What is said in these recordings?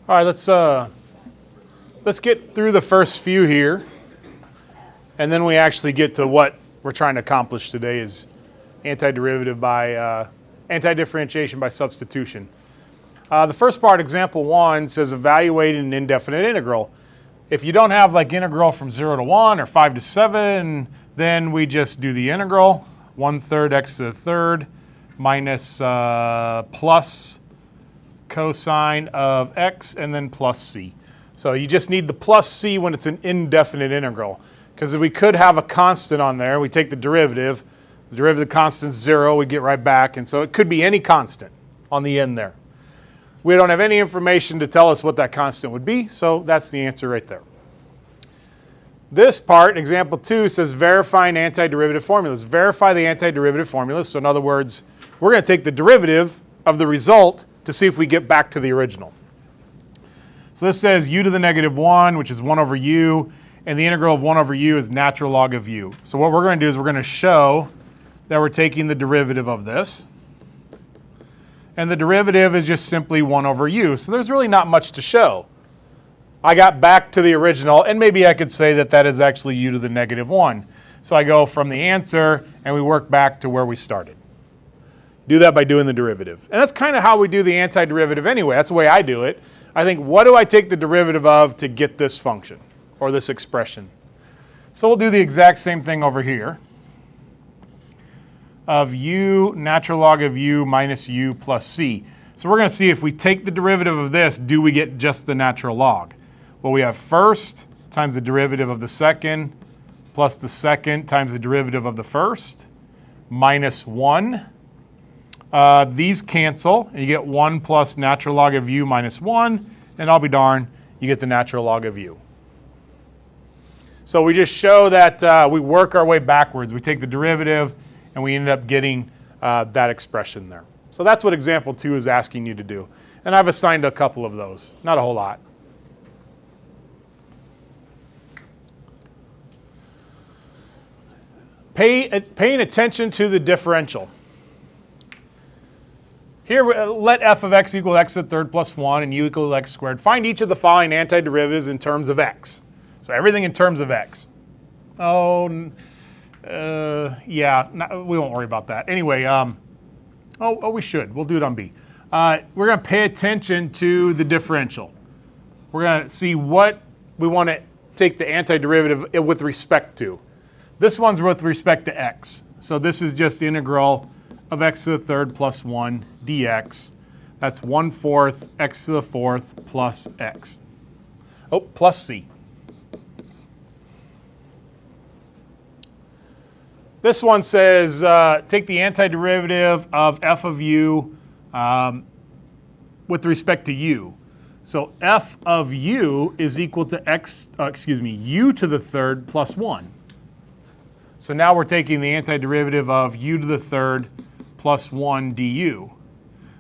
All right, let's get through the first few here, and then we actually get to what we're trying to accomplish today is antidifferentiation by substitution. The first part, example 1, says evaluate an indefinite integral. If you don't have like integral from 0 to 1 or 5 to 7, then we just do the integral, 1/3 x to the third minus plus cosine of x and then plus c. So you just need the plus c when it's an indefinite integral. Because we could have a constant on there, we take the derivative constant is 0, we get right back, and so it could be any constant on the end there. We don't have any information to tell us what that constant would be, so that's the answer right there. This part, example 2, says verify an antiderivative formulas. Verify the antiderivative formulas. So in other words, we're going to take the derivative of the result to see if we get back to the original. So this says u to the negative 1, which is 1 over u, and the integral of 1 over u is natural log of u. So what we're going to do is we're going to show that we're taking the derivative of this. And the derivative is just simply 1 over u. So there's really not much to show. I got back to the original, and maybe I could say that that is actually u to the negative 1. So I go from the answer, and we work back to where we started. Do that by doing the derivative. And that's kind of how we do the antiderivative anyway. That's the way I do it. I think, what do I take the derivative of to get this function or this expression? So we'll do the exact same thing over here. Of u, natural log of u minus u plus c. So we're going to see if we take the derivative of this, do we get just the natural log? Well, we have first times the derivative of the second plus the second times the derivative of the first minus 1. These cancel, and you get 1 plus natural log of u minus 1, and I'll be darned, you get the natural log of u. So we just show that we work our way backwards. We take the derivative, and we end up getting that expression there. So that's what example 2 is asking you to do. And I've assigned a couple of those, not a whole lot. Paying attention to the differential. Here, let f of x equal x to the third plus 1 and u equal x squared. Find each of the following antiderivatives in terms of x. So everything in terms of x. Yeah, we won't worry about that. Anyway, we should. We'll do it on B. We're going to pay attention to the differential. We're going to see what we want to take the antiderivative with respect to. This one's with respect to x. So this is just the integral of x to the third plus 1 dx. That's 1/4 x to the fourth plus x. Oh, plus c. This one says take the antiderivative of f of u with respect to u. So f of u is equal to u to the third plus 1. So now we're taking the antiderivative of u to the third plus 1 du,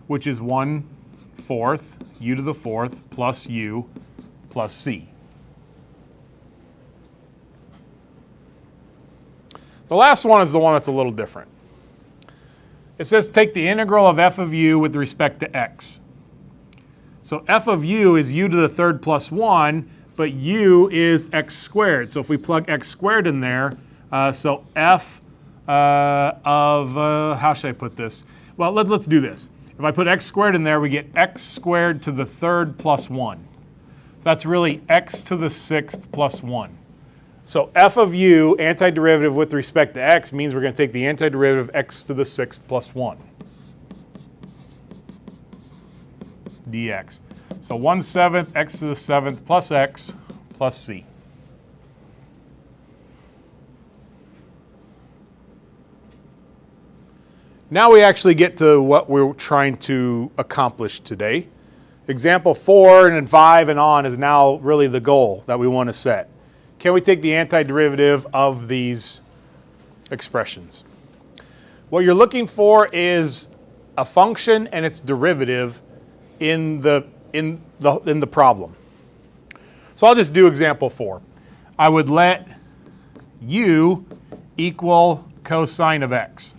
which is 1/4 u to the fourth plus u plus c. The last one is the one that's a little different. It says take the integral of f of u with respect to x. So f of u is u to the third plus 1, but u is x squared. So if we plug x squared in there, so f how should I put this? Well, let's do this. If I put x squared in there, we get x squared to the third plus 1. So that's really x to the sixth plus 1. So f of u, antiderivative with respect to x, means we're going to take the antiderivative of x to the sixth plus 1 dx. So 1/7 x to the seventh plus x plus c. Now we actually get to what we're trying to accomplish today. Example 4 and then 5 and on is now really the goal that we want to set. Can we take the antiderivative of these expressions? What you're looking for is a function and its derivative in the problem. So I'll just do example 4. I would let u equal cosine of x.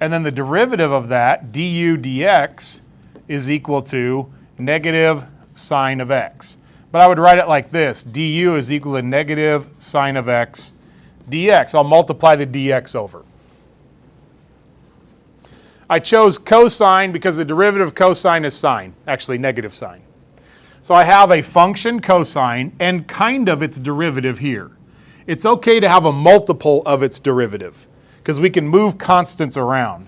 And then the derivative of that, du dx, is equal to negative sine of x. But I would write it like this. du is equal to negative sine of x dx. I'll multiply the dx over. I chose cosine because the derivative of cosine is sine, actually negative sine. So I have a function cosine and kind of its derivative here. It's okay to have a multiple of its derivative because we can move constants around.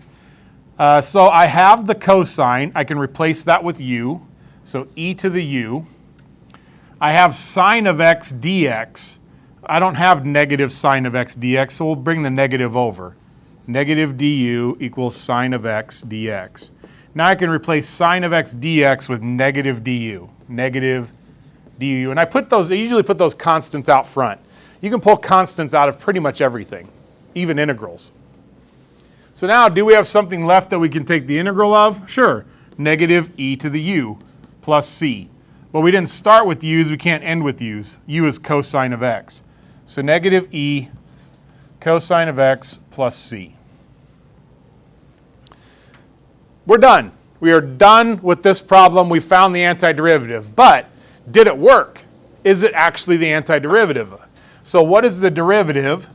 So I have the cosine. I can replace that with u. So e to the u. I have sine of x dx. I don't have negative sine of x dx, so we'll bring the negative over. Negative du equals sine of x dx. Now I can replace sine of x dx with negative du. Negative du. And I usually put those constants out front. You can pull constants out of pretty much everything, even integrals. So now, do we have something left that we can take the integral of? Sure. Negative e to the u plus c. But we didn't start with u's, we can't end with u's. U is cosine of x. So negative e cosine of x plus c. We're done. We are done with this problem. We found the antiderivative. But did it work? Is it actually the antiderivative? So what is the derivative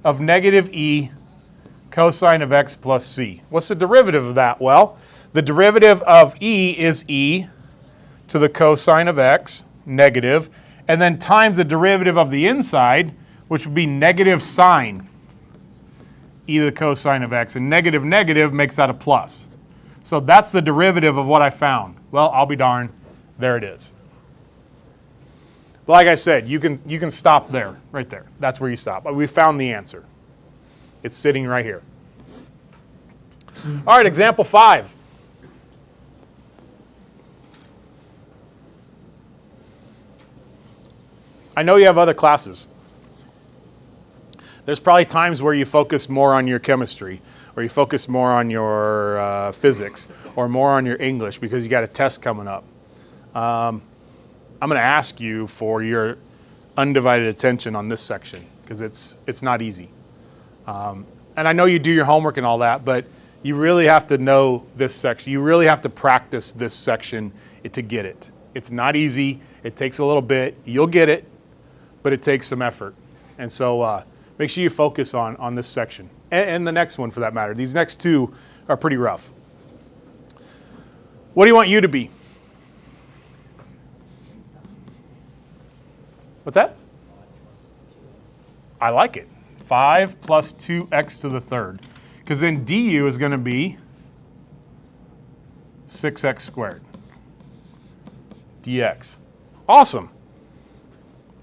of negative e cosine of x plus c? What's the derivative of that? Well, the derivative of e is e to the cosine of x, negative, and then times the derivative of the inside, which would be negative sine e to the cosine of x. And negative negative makes that a plus. So that's the derivative of what I found. Well, I'll be darned. There it is. But like I said, you can stop there, right there. That's where you stop. We found the answer. It's sitting right here. All right, example 5. I know you have other classes. There's probably times where you focus more on your chemistry, or you focus more on your physics, or more on your English because you got a test coming up. I'm going to ask you for your undivided attention on this section because it's not easy. And I know you do your homework and all that, but you really have to know this section. You really have to practice this section to get it. It's not easy. It takes a little bit. You'll get it, but it takes some effort. And so make sure you focus on this section and the next one for that matter. These next two are pretty rough. What do you want you to be? What's that? I like it. 5 plus 2x to the third. Because then du is going to be 6x squared dx. Awesome.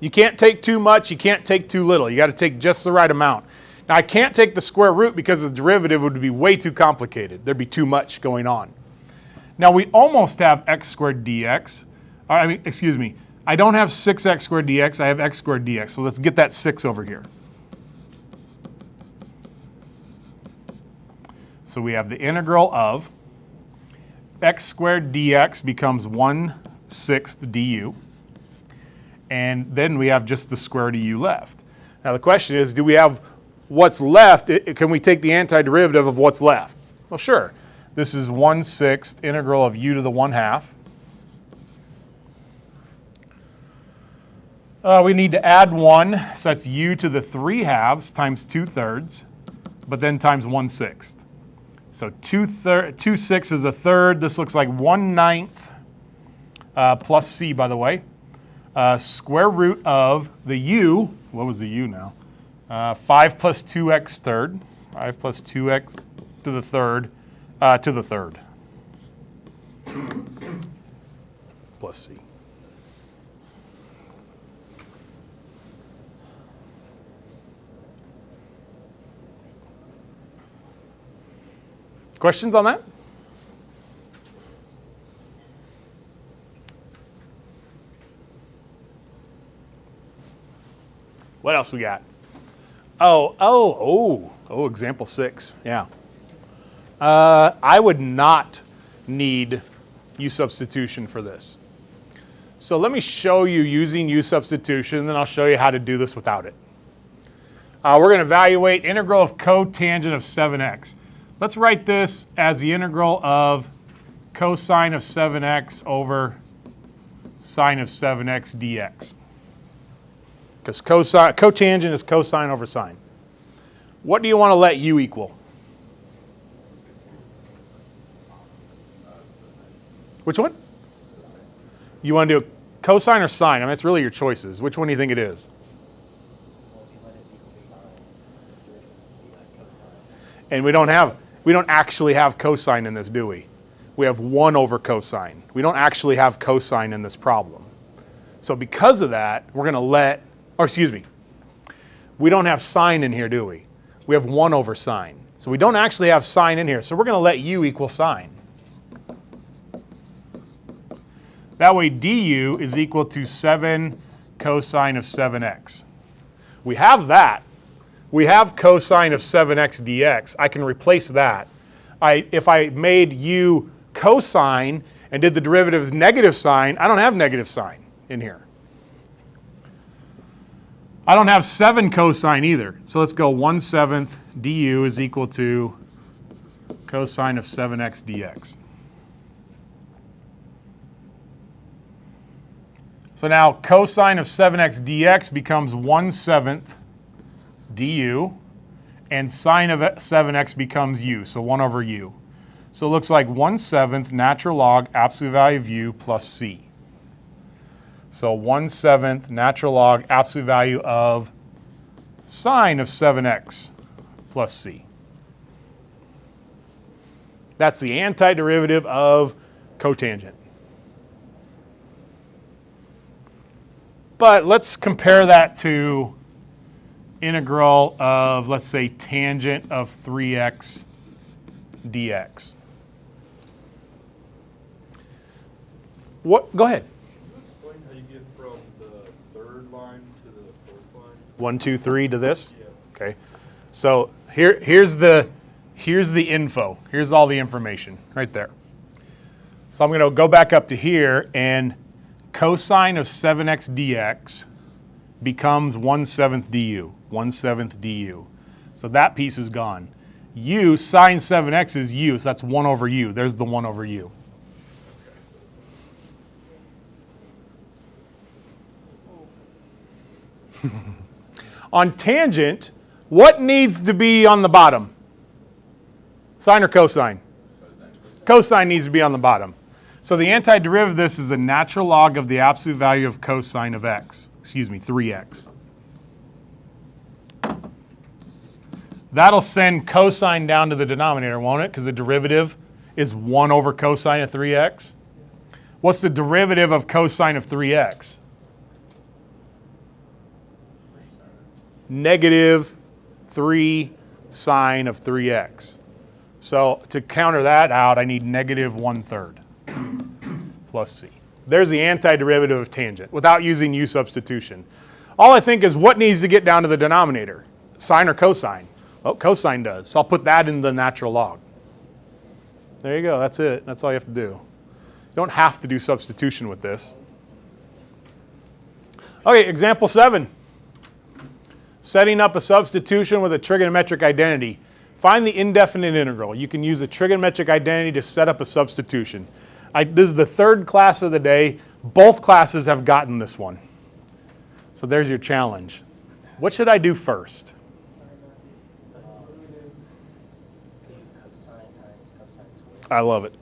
You can't take too much, you can't take too little. You got to take just the right amount. Now I can't take the square root because the derivative would be way too complicated. There'd be too much going on. Now we almost have x squared dx. I don't have 6x squared dx, I have x squared dx. So let's get that 6 over here. So we have the integral of x squared dx becomes 1/6 du. And then we have just the square root of u left. Now the question is, do we have what's left? Can we take the antiderivative of what's left? Well, sure. This is 1/6 integral of u to the 1/2. We need to add 1, so that's u to the 3/2 times 2/3, but then times 1/6. So 2/6 is a third. This looks like 1/9 plus c, by the way. Square root of the u, what was the u now? 5 plus 2x third. 5 plus 2x to the third, plus c. Questions on that? What else we got? Example 6. Yeah. I would not need u substitution for this. So let me show you using u substitution, and then I'll show you how to do this without it. We're going to evaluate integral of cotangent of 7x. Let's write this as the integral of cosine of 7x over sine of 7x dx. Because cotangent is cosine over sine. What do you want to let u equal? Which one? You want to do cosine or sine? I mean, it's really your choices. Which one do you think it is? And we don't actually have cosine in this, do we? We have 1 over cosine. We don't actually have cosine in this problem. So because of that, we're going to let, or excuse me, we don't have sine in here, do we? We have 1 over sine. So we don't actually have sine in here. So we're going to let u equal sine. That way du is equal to 7 cosine of 7x. We have that. We have cosine of 7x dx. I can replace that. If I made u cosine and did the derivative as negative sine, I don't have negative sine in here. I don't have 7 cosine either. So let's go 1/7 du is equal to cosine of 7x dx. So now cosine of 7x dx becomes 1/7 du, and sine of 7x becomes u, so 1 over u. So it looks like 1/7 natural log absolute value of u plus c. So 1/7 natural log absolute value of sine of 7x plus c. That's the antiderivative of cotangent. But let's compare that to integral of, let's say, tangent of 3x dx. What? Go ahead. Can you explain how you get from the third line to the fourth line? 1, 2, 3 to this? Yeah. Okay. So here's the info. Here's all the information right there. So I'm going to go back up to here, and cosine of 7x dx becomes 1/7 du. 1/7 du. So that piece is gone. U, sine 7x is u, so that's 1 over u. There's the 1 over u. On tangent, what needs to be on the bottom? Sine or cosine? Cosine needs to be on the bottom. So the antiderivative of this is a natural log of the absolute value of cosine of x. Excuse me, 3x. That'll send cosine down to the denominator, won't it? Because the derivative is 1 over cosine of 3x. What's the derivative of cosine of 3x? Negative 3 sine of 3x. So to counter that out, I need negative 1/3 plus c. There's the antiderivative of tangent without using u substitution. All I think is what needs to get down to the denominator? Sine or cosine? Well, cosine does. So I'll put that in the natural log. There you go. That's it. That's all you have to do. You don't have to do substitution with this. Okay, example 7. Setting up a substitution with a trigonometric identity. Find the indefinite integral. You can use a trigonometric identity to set up a substitution. This is the third class of the day. Both classes have gotten this one. So there's your challenge. What should I do first? I love it.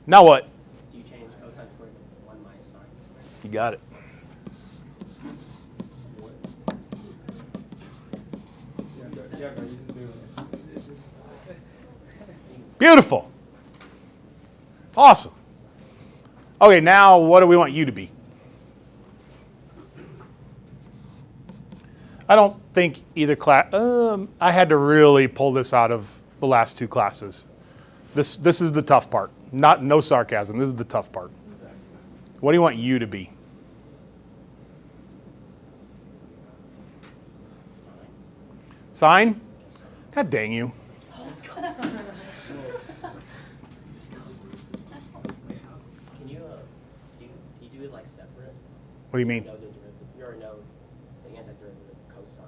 Now what? Do you change cosine squared to 1 minus sine? You got it. Beautiful. Awesome. Okay, now what do we want you to be? I don't think either class, I had to really pull this out of the last 2 classes. This is the tough part. No sarcasm, this is the tough part. What do you want you to be? Sine? God dang you. Can you do it like separate? What do you mean? You already know the antiderivative of cosine.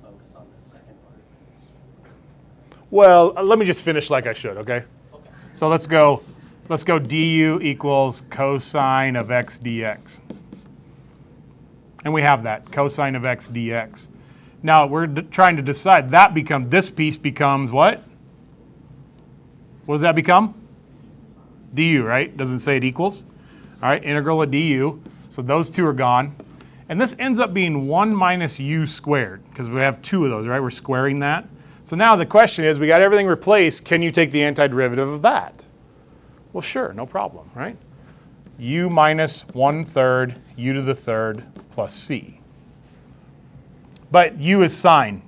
focus on the second part. Well, let me just finish like I should, okay? Okay. So let's go du equals cosine of x dx. And we have that, cosine of x dx. Now we're trying to decide, this piece becomes what? What does that become? Du, right? Doesn't say it equals. All right, integral of du. So those two are gone. And this ends up being 1 minus u squared, because we have two of those, right? We're squaring that. So now the question is, we got everything replaced, can you take the antiderivative of that? Well, sure, no problem, right? U minus 1/3 u to the third plus c. But u is sine.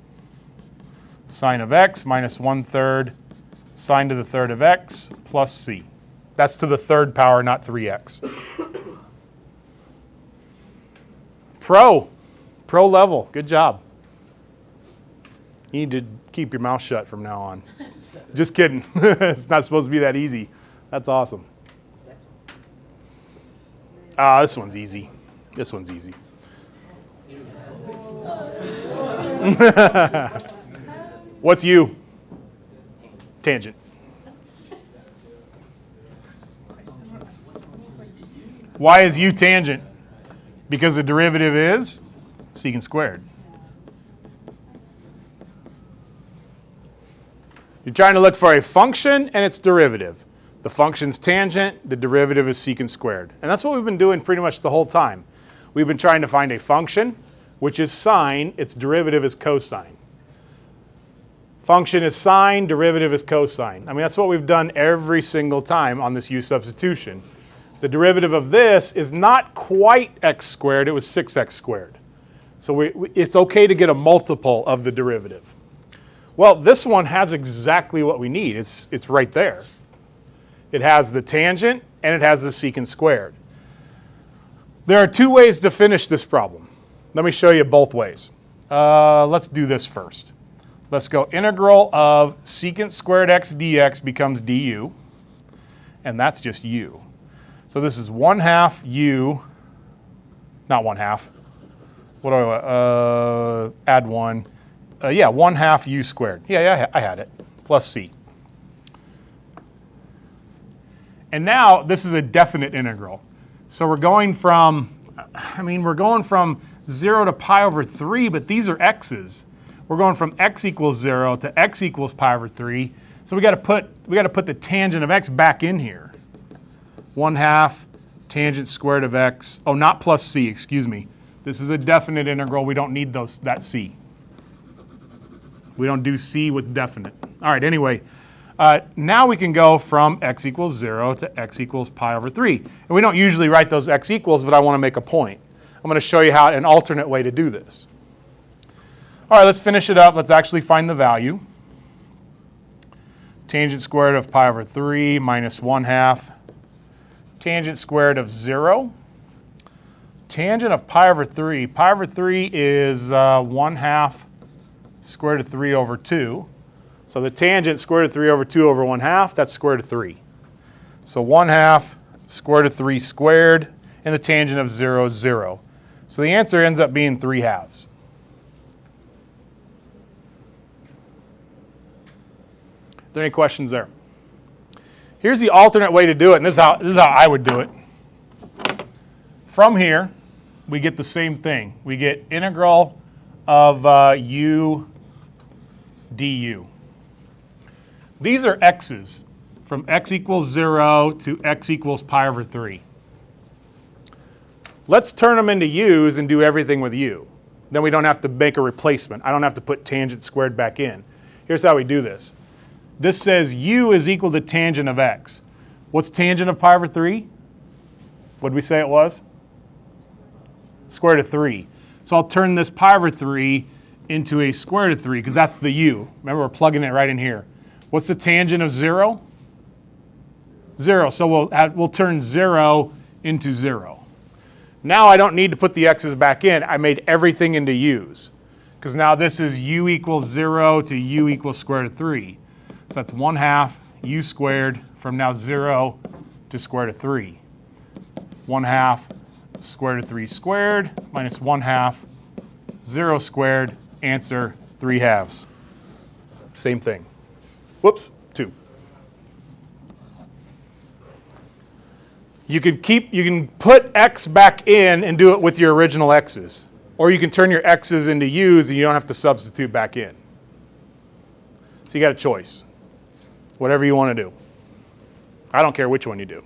Sine of x minus 1/3 sine to the third of x plus c. That's to the third power, not 3x. Pro level, good job. You need to keep your mouth shut from now on. Just kidding. It's not supposed to be that easy. That's awesome. This one's easy. This one's easy. What's u? Tangent. Why is u tangent? Because the derivative is secant squared. You're trying to look for a function and its derivative. The function's tangent, the derivative is secant squared. And that's what we've been doing pretty much the whole time. We've been trying to find a function, which is sine, its derivative is cosine. Function is sine, derivative is cosine. I mean, that's what we've done every single time on this u substitution. The derivative of this is not quite x squared, it was 6x squared. So it's okay to get a multiple of the derivative. Well, this one has exactly what we need. It's right there. It has the tangent and it has the secant squared. There are two ways to finish this problem. Let me show you both ways. Let's do this first. Let's go integral of secant squared x dx becomes du, and that's just u. So this is 1/2 u, not 1/2. What do I add 1? Yeah, 1/2 u squared. Yeah, I had it, plus c. And now this is a definite integral. So we're going from, we're going from 0 to pi over 3, but these are x's. We're going from x equals 0 to x equals pi over 3. So we got to put the tangent of x back in here. 1/2 tangent squared of x. Oh, not plus c, excuse me. This is a definite integral. We don't need that c. We don't do c with definite. All right, anyway, now we can go from x equals 0 to x equals pi over 3. And we don't usually write those x equals, but I want to make a point. I'm going to show you how an alternate way to do this. All right, let's finish it up. Let's actually find the value. Tangent squared of pi over 3 minus 1/2. Tangent squared of 0. Tangent of pi over 3. Pi over 3 is 1/2 square root of 3 over 2. So the tangent square root of 3 over 2 over 1/2, that's square root of 3. So 1/2 square root of 3 squared, and the tangent of 0 is 0. So the answer ends up being 3/2. Are there any questions there? Here's the alternate way to do it, and this is how I would do it. From here, we get the same thing. We get integral of u du. These are x's, from x equals 0 to x equals pi over 3. Let's turn them into u's and do everything with u. Then we don't have to make a replacement. I don't have to put tangent squared back in. Here's how we do this. This says u is equal to tangent of x. What's tangent of pi over 3? What did we say it was? Square root of 3. So I'll turn this pi over 3 into a square root of 3, because that's the u. Remember, we're plugging it right in here. What's the tangent of 0? 0. So we'll turn 0 into 0. Now I don't need to put the x's back in. I made everything into u's, because now this is u equals 0 to u equals square root of 3. So that's 1/2 u squared from now 0 to square root of 3. 1/2 square root of 3 squared minus 1/2 0 squared. Answer 3/2. Same thing. Whoops, 2. You can put x back in and do it with your original x's. Or you can turn your x's into u's and you don't have to substitute back in. So you got a choice. Whatever you want to do. I don't care which one you do.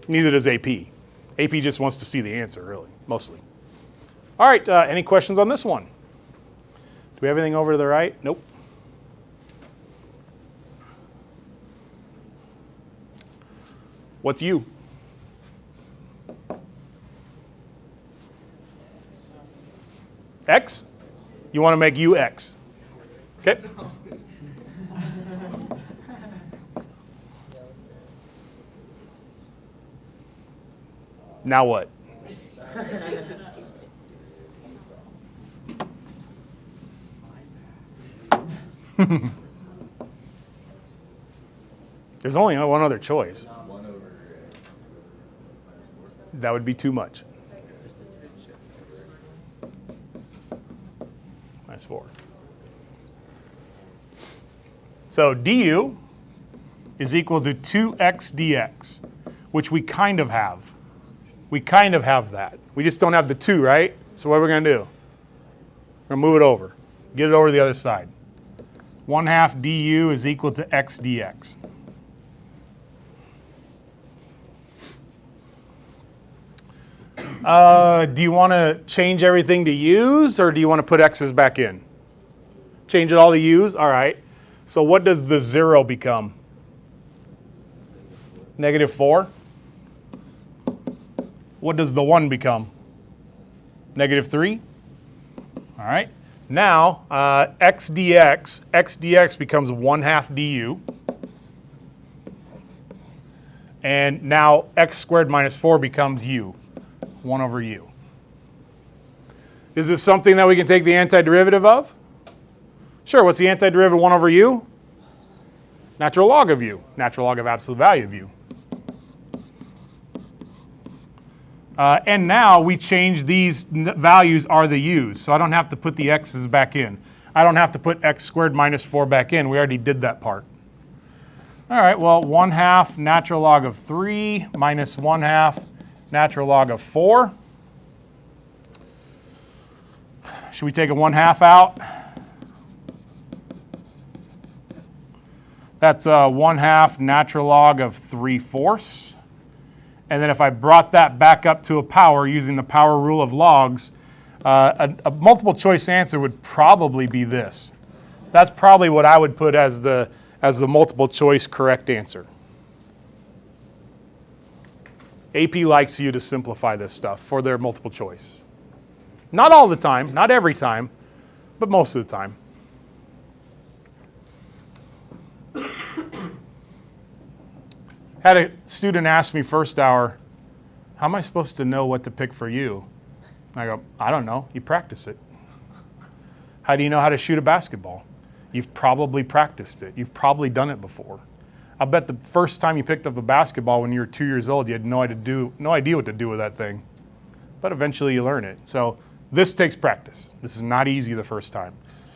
Neither does AP. AP just wants to see the answer, really, mostly. All right, any questions on this one? Do we have anything over to the right? Nope. What's u? X? You want to make u x. Okay. Now what? There's only one other choice. That would be too much. Minus 4. So du is equal to 2x dx, which we kind of have. We kind of have that. We just don't have the 2, right? So what are we going to do? We're going to move it over. Get it over to the other side. 1/2 du is equal to x dx. Do you want to change everything to u's, or do you want to put x's back in? Change it all to u's? All right. So what does the 0 become? -4? What does the 1 become? -3? All right. Now, x dx becomes 1/2 du. And now x squared minus 4 becomes u, 1 over u. Is this something that we can take the antiderivative of? Sure, what's the antiderivative of 1 over u? Natural log of u, natural log of absolute value of u. And now we change these values are the u's, so I don't have to put the x's back in. I don't have to put x squared minus 4 back in. We already did that part. All right, well, 1/2 natural log of 3 minus 1/2 natural log of 4. Should we take a 1/2 out? That's 1/2 natural log of 3/4. And then if I brought that back up to a power using the power rule of logs, a multiple choice answer would probably be this. That's probably what I would put as the multiple choice correct answer. AP likes you to simplify this stuff for their multiple choice. Not all the time, not every time, but most of the time. Had a student ask me first hour, how am I supposed to know what to pick for you? I go, I don't know. You practice it. How do you know how to shoot a basketball? You've probably practiced it. You've probably done it before. I bet the first time you picked up a basketball when you were 2 years old, you had no idea what to do with that thing. But eventually you learn it. So this takes practice. This is not easy the first time,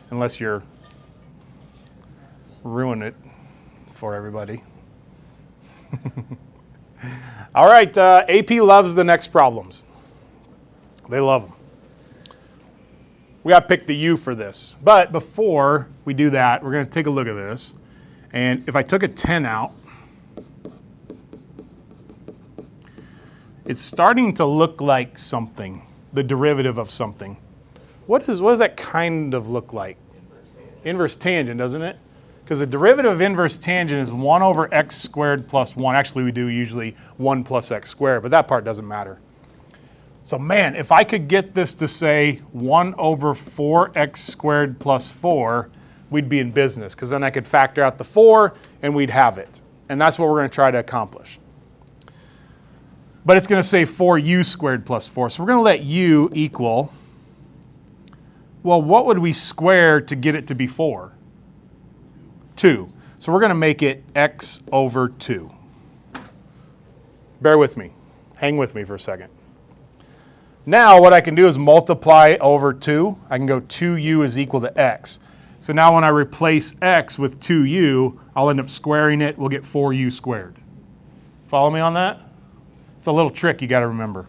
unless you're ruining it for everybody. All right, AP loves the next problems. They love them. We got to pick the U for this. But before we do that, we're going to take a look at this. And if I took a 10 out, it's starting to look like something, the derivative of something. What does that kind of look like? Inverse tangent, doesn't it? Because the derivative of inverse tangent is 1 over x squared plus 1. Actually, we do usually 1 plus x squared, but that part doesn't matter. So man, if I could get this to say 1 over 4x squared plus 4, we'd be in business, because then I could factor out the 4 and we'd have it. And that's what we're going to try to accomplish. But it's going to say 4u squared plus 4. So we're going to let u equal, well, what would we square to get it to be 4? 2. So we're going to make it x over 2. Bear with me. Hang with me for a second. Now what I can do is multiply over 2. I can go 2u is equal to x. So now when I replace x with 2u, I'll end up squaring it. We'll get 4u squared. Follow me on that? It's a little trick you got to remember.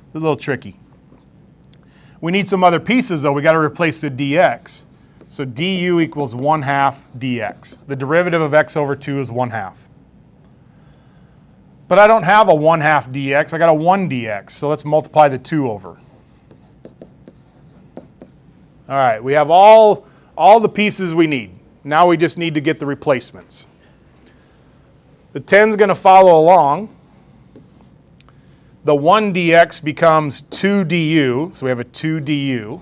It's a little tricky. We need some other pieces though. We got to replace the dx. So du equals 1/2 dx. The derivative of x over 2 is 1/2. But I don't have a 1/2 dx. I got a 1 dx. So let's multiply the 2 over. All right, we have all the pieces we need. Now we just need to get the replacements. The 10's going to follow along. The 1 dx becomes 2 du, so we have a 2 du.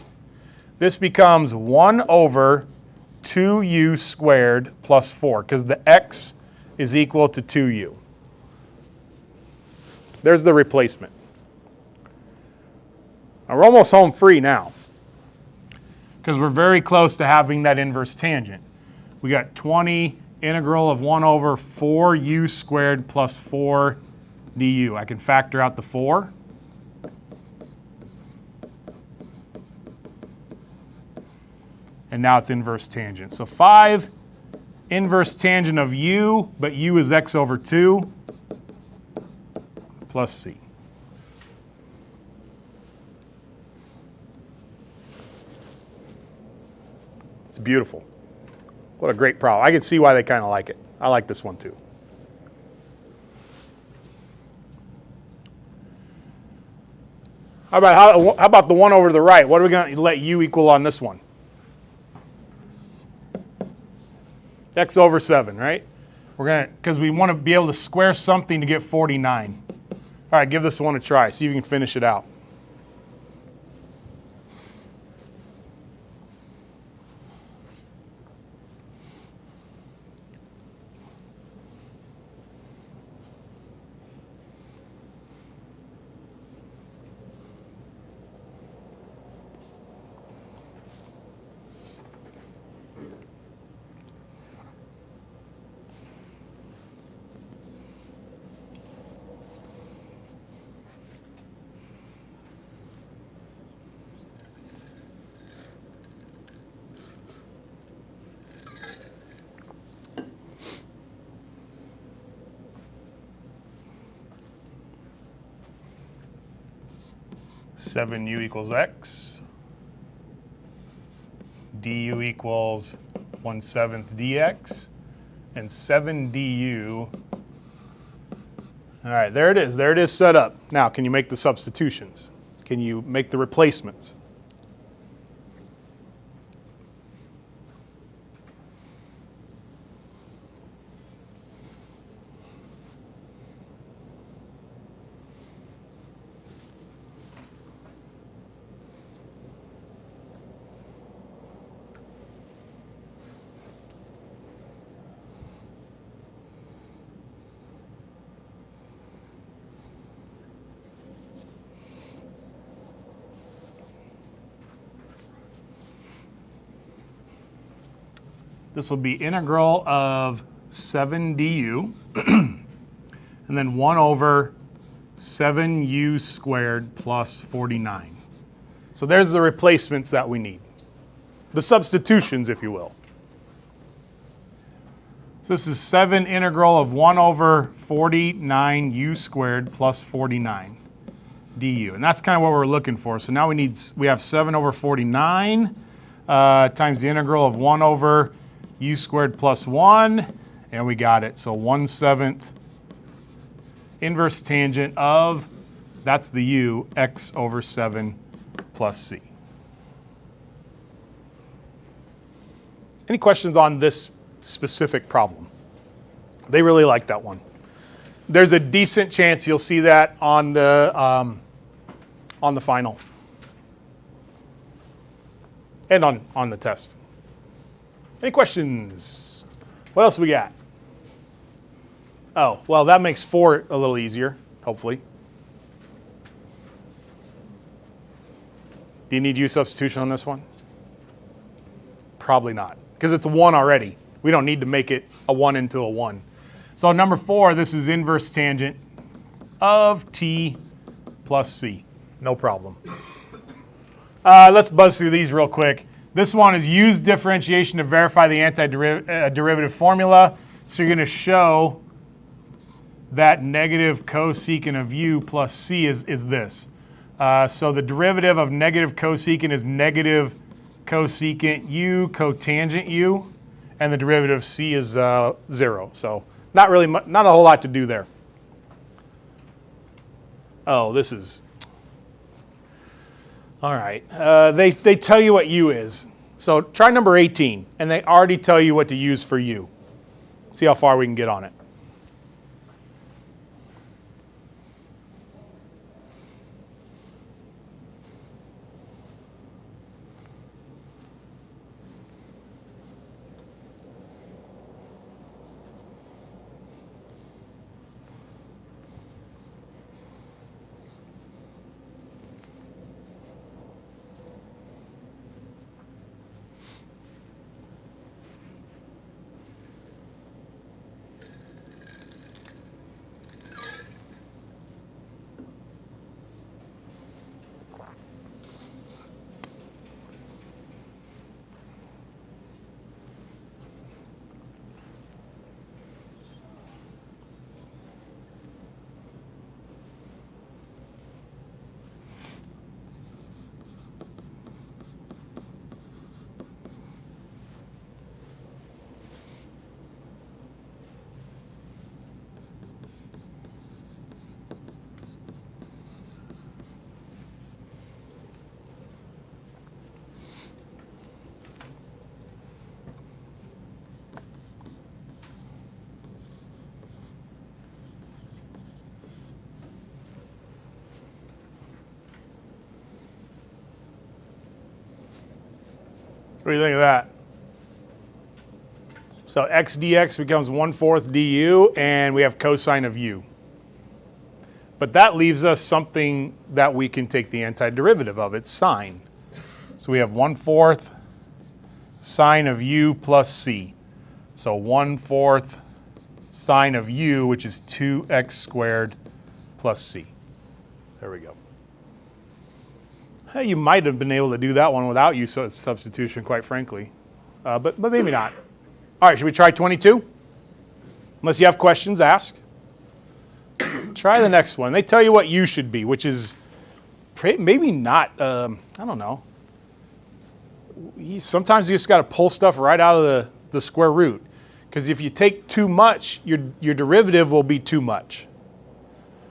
This becomes 1 over 2u squared plus 4, because the x is equal to 2u. There's the replacement. Now we're almost home free now, because we're very close to having that inverse tangent. We got 20 integral of 1 over 4u squared plus 4 du. I can factor out the 4. And now it's inverse tangent. So 5 inverse tangent of u, but u is x over 2 plus c. It's beautiful. What a great problem. I can see why they kind of like it. I like this one too. How about the one over to the right? What are we going to let u equal on this one? X over 7, right? We're going to, because we want to be able to square something to get 49. All right, give this one a try. See if you can finish it out. Seven u equals x. Du equals 1/7 dx. And 7 du. All right, there it is. There it is set up. Now, can you make the substitutions? Can you make the replacements? This will be integral of 7 du, and then 1 over 7u squared plus 49. So there's the replacements that we need. The substitutions, if you will. So this is 7 integral of 1 over 49u squared plus 49 du. And that's kind of what we're looking for. So now we have 7 over 49 times the integral of 1 over u squared plus 1, and we got it. So 1/7 inverse tangent of, that's the u, x over 7 plus c. Any questions on this specific problem? They really like that one. There's a decent chance you'll see that on the final and on the test. Any questions? What else we got? Oh, well, that makes 4 a little easier, hopefully. Do you need u substitution on this one? Probably not, because it's a 1 already. We don't need to make it a 1 into a 1. So number 4, this is inverse tangent of t plus c. No problem. Let's buzz through these real quick. This one is use differentiation to verify the antiderivative formula. So you're going to show that negative cosecant of u plus c is this. So the derivative of negative cosecant is negative cosecant u cotangent u, and the derivative of c is 0. So not a whole lot to do there. Oh, this is... All right. They tell you what u is. So try number 18, and they already tell you what to use for u. See how far we can get on it. What do you think of that? So x dx becomes 1/4 du, and we have cosine of u. But that leaves us something that we can take the antiderivative of. It's sine. So we have 1/4 sine of u plus c. So 1/4 sine of u, which is 2x squared plus c. There we go. Hey, you might have been able to do that one without use of substitution, quite frankly. But maybe not. All right, should we try 22? Unless you have questions, ask. Try the next one. They tell you what u should be, which is maybe not, I don't know. Sometimes you just got to pull stuff right out of the square root. Because if you take too much, your derivative will be too much.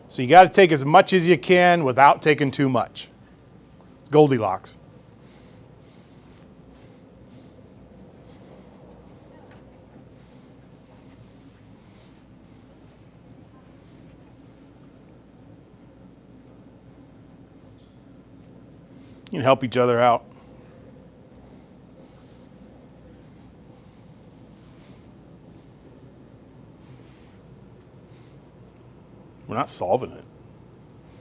So you got to take as much as you can without taking too much. It's Goldilocks. You can help each other out. We're not solving it.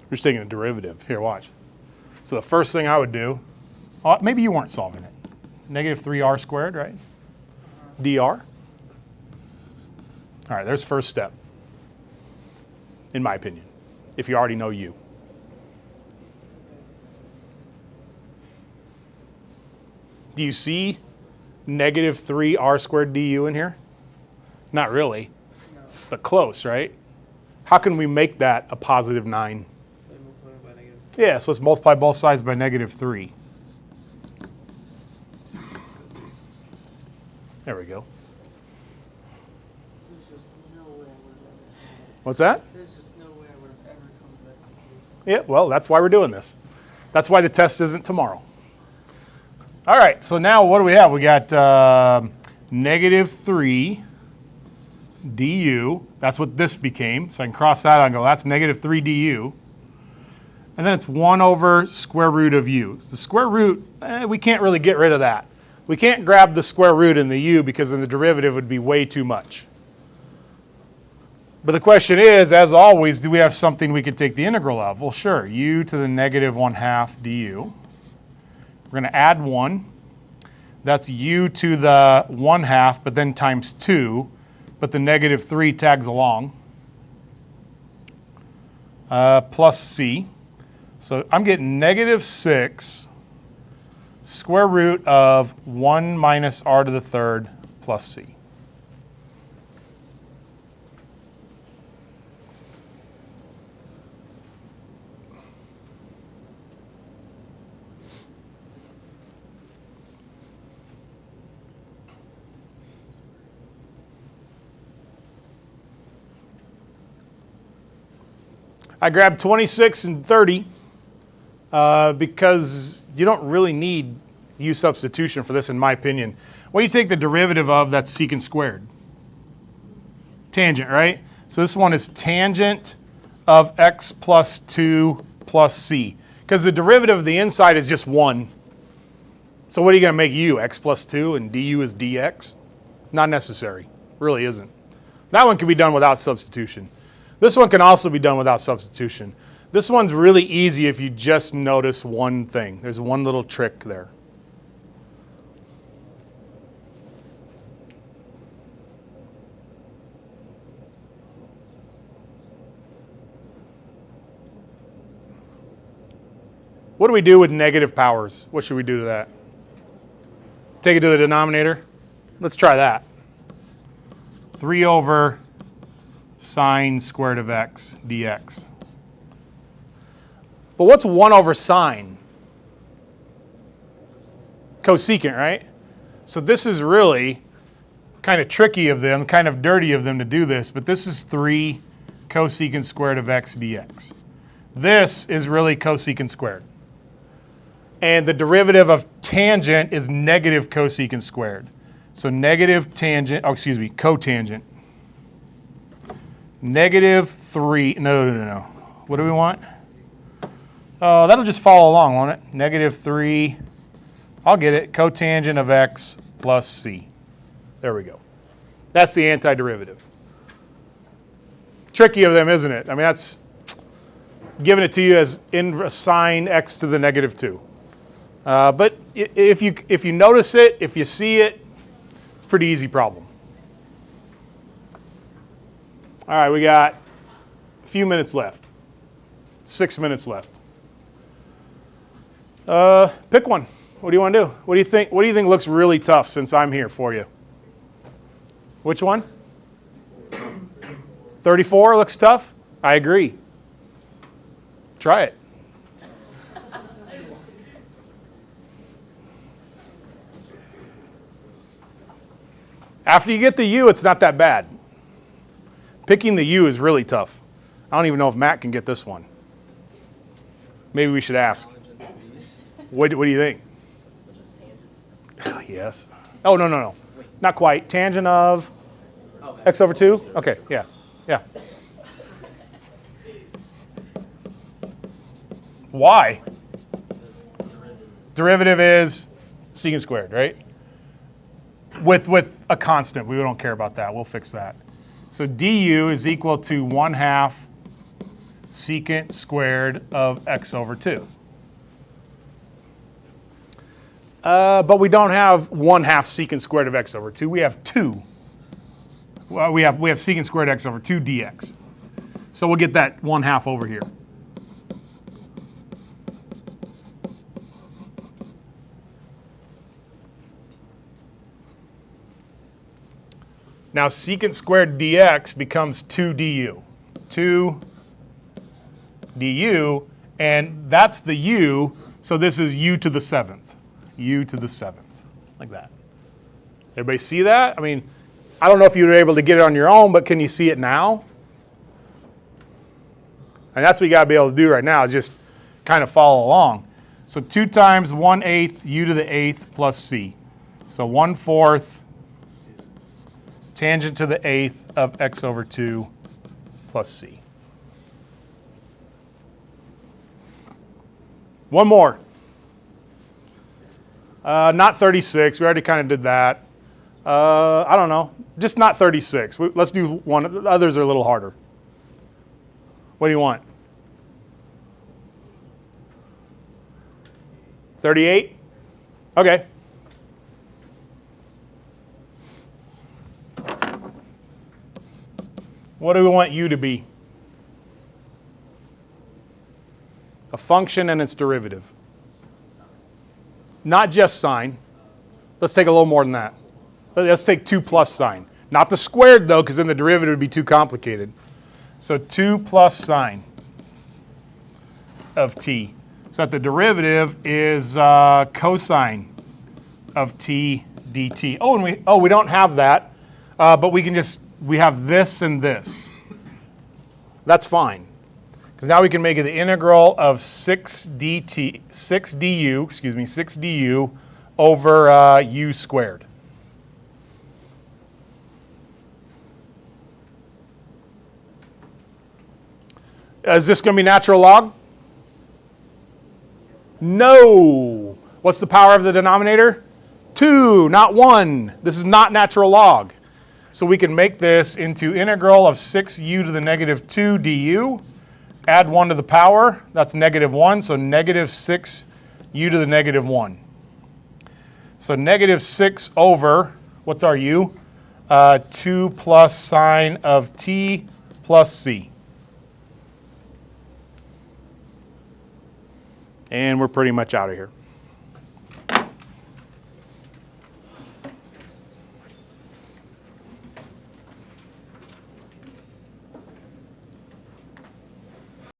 We're just taking a derivative. Here, watch. So the first thing I would do, maybe you weren't solving it. Negative 3r squared, right? dr. All right, there's first step, in my opinion, if you already know u. Do you see negative 3r squared du in here? Not really, but close, right? How can we make that a positive 9? Yeah, so let's multiply both sides by negative 3. There we go. There's just no way I would have ever. What's that? There's just no way I would have ever come to that conclusion. Yeah, well, that's why we're doing this. That's why the test isn't tomorrow. All right, so now what do we have? We got negative 3 du. That's what this became. So I can cross that out and go, that's negative 3 du. And then it's 1 over square root of u. So the square root, we can't really get rid of that. We can't grab the square root in the u because then the derivative would be way too much. But the question is, as always, do we have something we could take the integral of? Well, sure, u to the negative 1/2 du. We're going to add 1. That's u to the 1/2, but then times 2. But the negative 3 tags along. Plus c. So I'm getting negative 6 square root of 1 minus r to the third plus c. I grabbed 26 and 30 because you don't really need u substitution for this, in my opinion. When you take the derivative of, that's secant squared. Tangent, right? So this one is tangent of x plus 2 plus c. Because the derivative of the inside is just 1. So what are you going to make u? X plus 2 and du is dx? Not necessary. Really isn't. That one can be done without substitution. This one can also be done without substitution. This one's really easy if you just notice one thing. There's one little trick there. What do we do with negative powers? What should we do to that? Take it to the denominator? Let's try that. 3 over sine squared of x dx. But what's 1 over sine? Cosecant, right? So this is really kind of tricky of them, kind of dirty of them to do this, but this is 3 cosecant squared of x dx. This is really cosecant squared. And the derivative of tangent is negative cosecant squared. So negative tangent, cotangent. Negative 3, no. What do we want? That'll just follow along, won't it? Negative 3, I'll get it, cotangent of x plus c. There we go. That's the antiderivative. Tricky of them, isn't it? I mean, that's giving it to you as inverse sine x to the negative 2. But if you notice it, if you see it, it's a pretty easy problem. All right, we got a few minutes left. 6 minutes left. Pick one. What do you want to do? What do you think? What do you think looks really tough since I'm here for you? Which one? 34 looks tough? I agree. Try it. After you get the u, it's not that bad. Picking the u is really tough. I don't even know if Matt can get this one. Maybe we should ask. What do you think? Yes. Oh, no. Not quite. Tangent of x over 2? Okay, yeah. Why? Derivative is secant squared, right? With a constant. We don't care about that. We'll fix that. So du is equal to 1/2 secant squared of x over 2. But we don't have 1/2 secant squared of x over 2. We have 2. Well, we have secant squared x over 2 dx. So we'll get that 1/2 over here. Now secant squared dx becomes 2 du. 2 du, and that's the u, so this is u to the 7th. U to the 7th, like that. Everybody see that? I mean, I don't know if you were able to get it on your own, but can you see it now? And that's what you got to be able to do right now, is just kind of follow along. So 2 times 1/8 u to the 8th plus c. So 1/4 tangent to the 8th of x over 2 plus c. One more. Not 36. We already kind of did that. I don't know. Just not 36. Let's do one. The others are a little harder. What do you want? 38? Okay. What do we want u to be? A function and its derivative. Not just sine. Let's take a little more than that. Let's take 2 plus sine. Not the squared, though, because then the derivative would be too complicated. So 2 plus sine of t. So that the derivative is cosine of t dt. Oh, and we don't have that, but we have this and this. That's fine. Because now we can make it the integral of 6 du over u squared. Is this going to be natural log? No. What's the power of the denominator? 2, not 1. This is not natural log. So we can make this into integral of 6u to the negative 2 du. Add 1 to the power. That's negative 1. So negative 6u to the negative 1. So negative 6 over, what's our u? 2 plus sine of t plus c. And we're pretty much out of here.